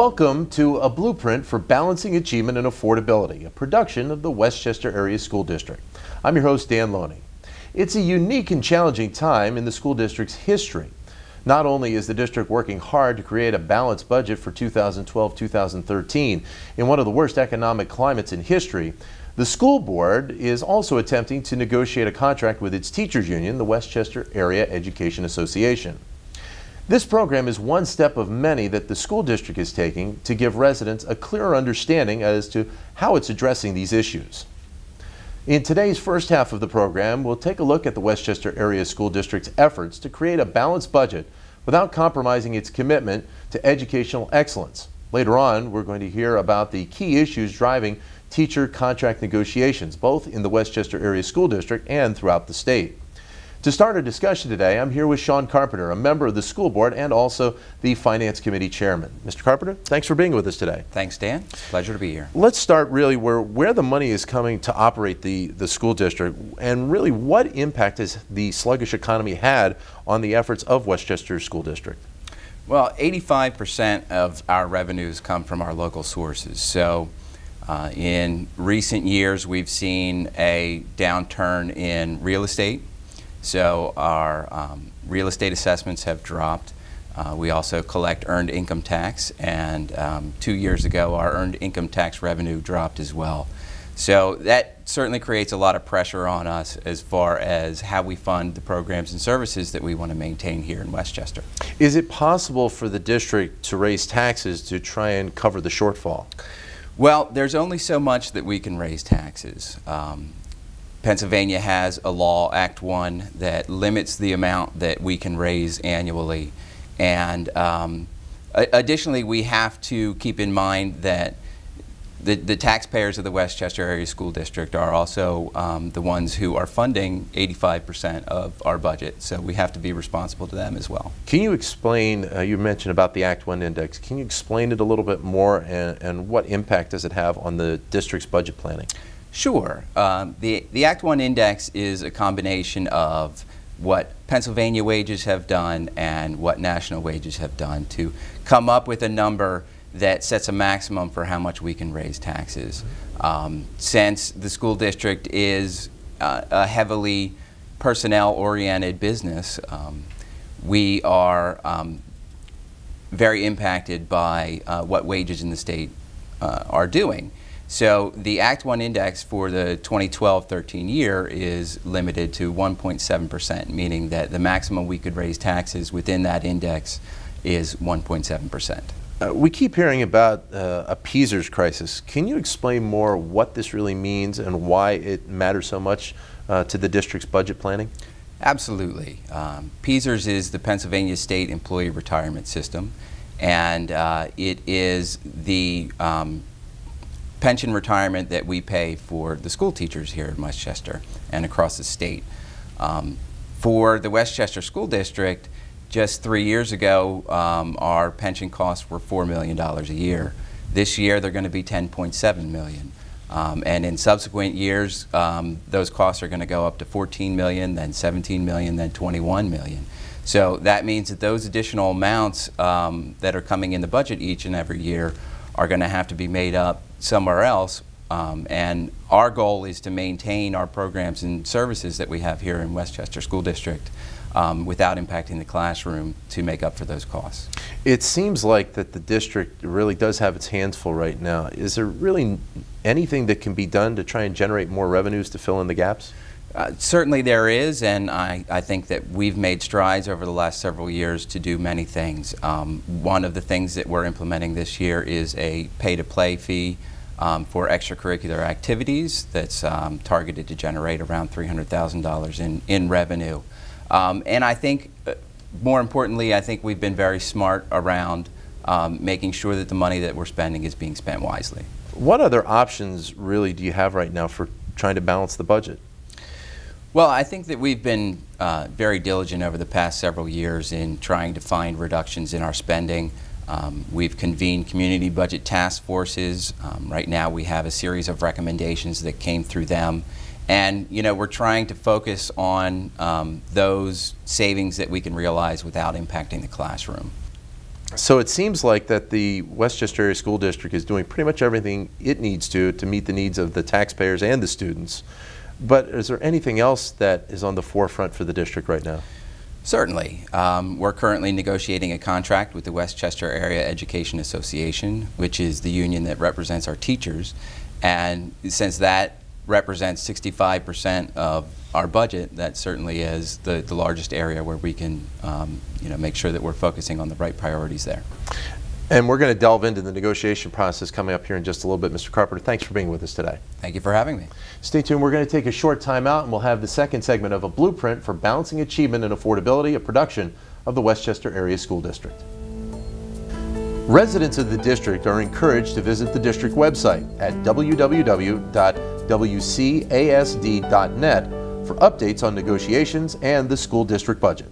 Welcome to A Blueprint for Balancing Achievement and Affordability, a production of the Westchester Area School District. I'm your host, Dan Loney. It's a unique and challenging time in the school district's history. Not only is the district working hard to create a balanced budget for 2012-2013 in one of the worst economic climates in history, the school board is also attempting to negotiate a contract with its teachers union, the Westchester Area Education Association. This program is one step of many that the school district is taking to give residents a clearer understanding as to how it's addressing these issues. In today's first half of the program, we'll take a look at the Westchester Area School District's efforts to create a balanced budget without compromising its commitment to educational excellence. Later on, we're going to hear about the key issues driving teacher contract negotiations, both in the Westchester Area School District and throughout the state. To start our discussion today, I'm here with Sean Carpenter, a member of the school board and also the Finance Committee chairman. Mr. Carpenter, thanks for being with us today. Thanks, Dan. Pleasure to be here. Let's start really where the money is coming to operate the school district, and really what impact has the sluggish economy had on the efforts of Westchester School District? Well, 85% of our revenues come from our local sources. So in recent years, we've seen a downturn in real estate. So our real estate assessments have dropped. We also collect earned income tax, and 2 years ago our earned income tax revenue dropped as well. So that certainly creates a lot of pressure on us as far as how we fund the programs and services that we want to maintain here in Westchester. Is it possible for the district to raise taxes to try and cover the shortfall? Well, there's only so much that we can raise taxes. Pennsylvania has a law, Act 1, that limits the amount that we can raise annually. And additionally, we have to keep in mind that the taxpayers of the Westchester Area School District are also the ones who are funding 85% of our budget. So we have to be responsible to them as well. Can you explain, you mentioned about the Act 1 index, can you explain it a little bit more, and what impact does it have on the district's budget planning? Sure. The Act 1 index is a combination of what Pennsylvania wages have done and what national wages have done to come up with a number that sets a maximum for how much we can raise taxes. Since the school district is a heavily personnel-oriented business, we are very impacted by what wages in the state are doing. So the Act 1 index for the 2012-13 year is limited to 1.7%, meaning that the maximum we could raise taxes within that index is 1.7%. We keep hearing about a PSERS crisis. Can you explain more what this really means and why it matters so much to the district's budget planning? Absolutely. PSERS is the Pennsylvania State Employee Retirement System, and it is the pension retirement that we pay for the school teachers here in Westchester and across the state. For the Westchester School District, just 3 years ago, our pension costs were $4 million a year. This year, they're going to be $10.7 million. And in subsequent years, those costs are going to go up to $14 million, then $17 million, then $21 million. So that means that those additional amounts that are coming in the budget each and every year are going to have to be made up somewhere else, and our goal is to maintain our programs and services that we have here in Westchester School District without impacting the classroom to make up for those costs. It seems like that the district really does have its hands full right now. Is there really anything that can be done to try and generate more revenues to fill in the gaps? Certainly there is, and I think that we've made strides over the last several years to do many things. One of the things that we're implementing this year is a pay-to-play fee for extracurricular activities that's targeted to generate around $300,000 in revenue. And I think, more importantly, I think we've been very smart around making sure that the money that we're spending is being spent wisely. What other options really do you have right now for trying to balance the budget? Well, I think that we've been very diligent over the past several years in trying to find reductions in our spending. We've convened community budget task forces. Right now we have a series of recommendations that came through them. And we're trying to focus on those savings that we can realize without impacting the classroom. So it seems like that the Westchester Area School District is doing pretty much everything it needs to meet the needs of the taxpayers and the students. But is there anything else that is on the forefront for the district right now? Certainly. We're currently negotiating a contract with the Westchester Area Education Association, which is the union that represents our teachers. And since that represents 65% of our budget, that certainly is the largest area where we can make sure that we're focusing on the right priorities there. And we're going to delve into the negotiation process coming up here in just a little bit. Mr. Carpenter, thanks for being with us today. Thank you for having me. Stay tuned. We're going to take a short time out, and we'll have the second segment of A Blueprint for Balancing Achievement and Affordability, a production of the Westchester Area School District. Residents of the district are encouraged to visit the district website at www.wcasd.net for updates on negotiations and the school district budget.